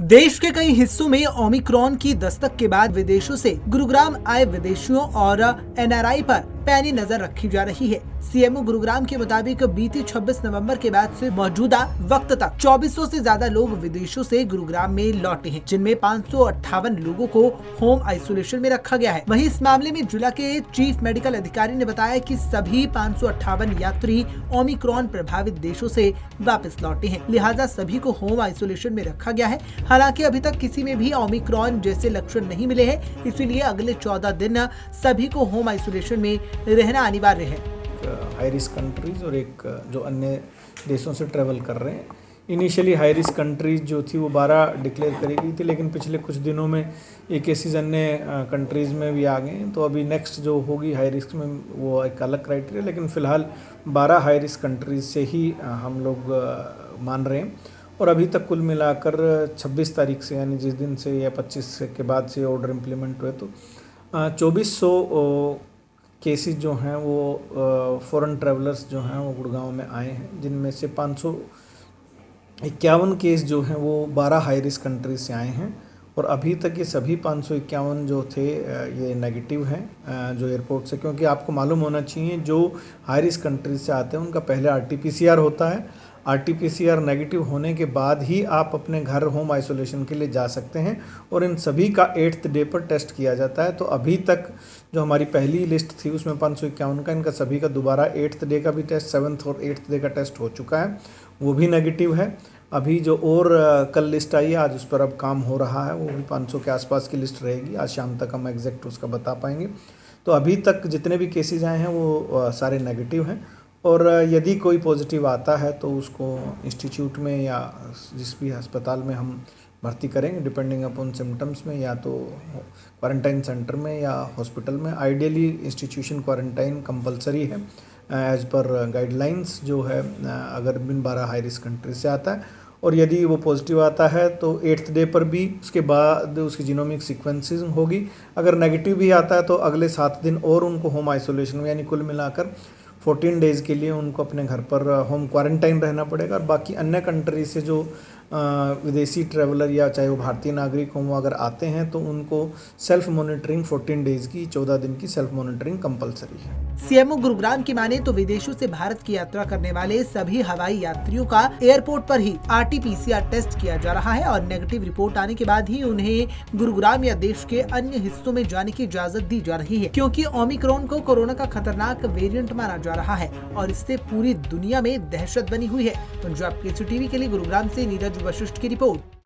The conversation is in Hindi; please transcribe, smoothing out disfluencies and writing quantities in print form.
देश के कई हिस्सों में ओमिक्रॉन की दस्तक के बाद विदेशों से गुरुग्राम आए विदेशियों और एनआरआई पर पैनी नजर रखी जा रही है। सीएमओ गुरुग्राम के मुताबिक बीती 26 नवंबर के बाद से मौजूदा वक्त तक 2400 से ज्यादा लोग विदेशों से गुरुग्राम में लौटे हैं, जिनमें 558 लोगों को होम आइसोलेशन में रखा गया है। वहीं इस मामले में जिला के चीफ मेडिकल अधिकारी ने बताया कि सभी 558 यात्री ओमिक्रॉन प्रभावित देशों से वापस लौटे हैं, लिहाजा सभी को होम आइसोलेशन में रखा गया है। हालांकि अभी तक किसी में भी ओमिक्रॉन जैसे लक्षण नहीं मिले हैं, इसीलिए अगले 14 दिन सभी को होम आइसोलेशन में रहना अनिवार्य है। हाई रिस्क कंट्रीज और एक जो अन्य देशों से ट्रैवल कर रहे हैं। इनिशियली हाई रिस्क कंट्रीज जो थी वो 12 डिक्लेयर करी गई थी, लेकिन पिछले कुछ दिनों में ये केसेस अन्य कंट्रीज़ में भी आ गए हैं। तो अभी नेक्स्ट जो होगी हाई रिस्क में वो एक अलग क्राइटेरिया, लेकिन फ़िलहाल 12 हाई रिस्क कंट्रीज से ही हम लोग मान रहे हैं। और अभी तक कुल मिलाकर 26 तारीख से, यानी जिस दिन से या 25 के बाद से ऑर्डर इम्प्लीमेंट हुए, तो 2400 केसेस जो हैं वो फॉरेन ट्रैवलर्स जो हैं वो गुड़गांव में आए हैं, जिनमें से 551 केस जो हैं वो 12 हाई रिस्क कंट्रीज से आए हैं। और अभी तक ये सभी 551 जो थे ये नेगेटिव हैं जो एयरपोर्ट से, क्योंकि आपको मालूम होना चाहिए जो हाई रिस्क कंट्रीज से आते हैं उनका पहले RT-PCR होता है। RT-PCR नेगेटिव होने के बाद ही आप अपने घर होम आइसोलेशन के लिए जा सकते हैं, और इन सभी का 8th डे पर टेस्ट किया जाता है। तो अभी तक जो हमारी पहली लिस्ट थी उसमें 551 का, इनका सभी का दोबारा 8th डे का भी टेस्ट, 7th और 8th डे का टेस्ट हो चुका है, वो भी नेगेटिव है। अभी जो और कल लिस्ट आई है, आज उस पर अब काम हो रहा है, वो भी 500 के आसपास की लिस्ट रहेगी। आज शाम तक हम एग्जैक्ट उसका बता पाएंगे। तो अभी तक जितने भी केसेस आए हैं वो सारे नेगेटिव हैं, और यदि कोई पॉजिटिव आता है तो उसको इंस्टीट्यूट में या जिस भी अस्पताल में हम भर्ती करेंगे, डिपेंडिंग अपॉन सिम्टम्स में, या तो क्वारंटाइन सेंटर में या हॉस्पिटल में। आइडियली इंस्टीट्यूशन क्वारंटाइन कंपलसरी है एज़ पर गाइडलाइंस जो है, अगर बिन 12 हाई रिस्क कंट्री से आता है। और यदि वो पॉजिटिव आता है तो 8th डे पर भी उसके बाद उसकी जीनोमिक सीक्वेंसिंग होगी। अगर नेगेटिव भी आता है तो अगले 7 दिन और उनको होम आइसोलेशन में, यानी कुल मिलाकर 14 डेज़ के लिए उनको अपने घर पर होम क्वारंटाइन रहना पड़ेगा। और बाकी अन्य कंट्री से जो विदेशी ट्रैवलर या चाहे वो भारतीय नागरिक हों, वो अगर आते हैं तो उनको सेल्फ मॉनिटरिंग 14 डेज़ की, 14 दिन की सेल्फ मॉनिटरिंग कंपलसरी है। सीएमओ गुरुग्राम की माने तो विदेशों से भारत की यात्रा करने वाले सभी हवाई यात्रियों का एयरपोर्ट पर ही RT-PCR टेस्ट किया जा रहा है, और नेगेटिव रिपोर्ट आने के बाद ही उन्हें गुरुग्राम या देश के अन्य हिस्सों में जाने की इजाजत दी जा रही है, क्योंकि ओमिक्रॉन को कोरोना का खतरनाक वेरिएंट माना जा रहा है और इससे पूरी दुनिया में दहशत बनी हुई है। पंजाब केसरी टीवी के लिए गुरुग्राम से नीरज वशिष्ठ की रिपोर्ट।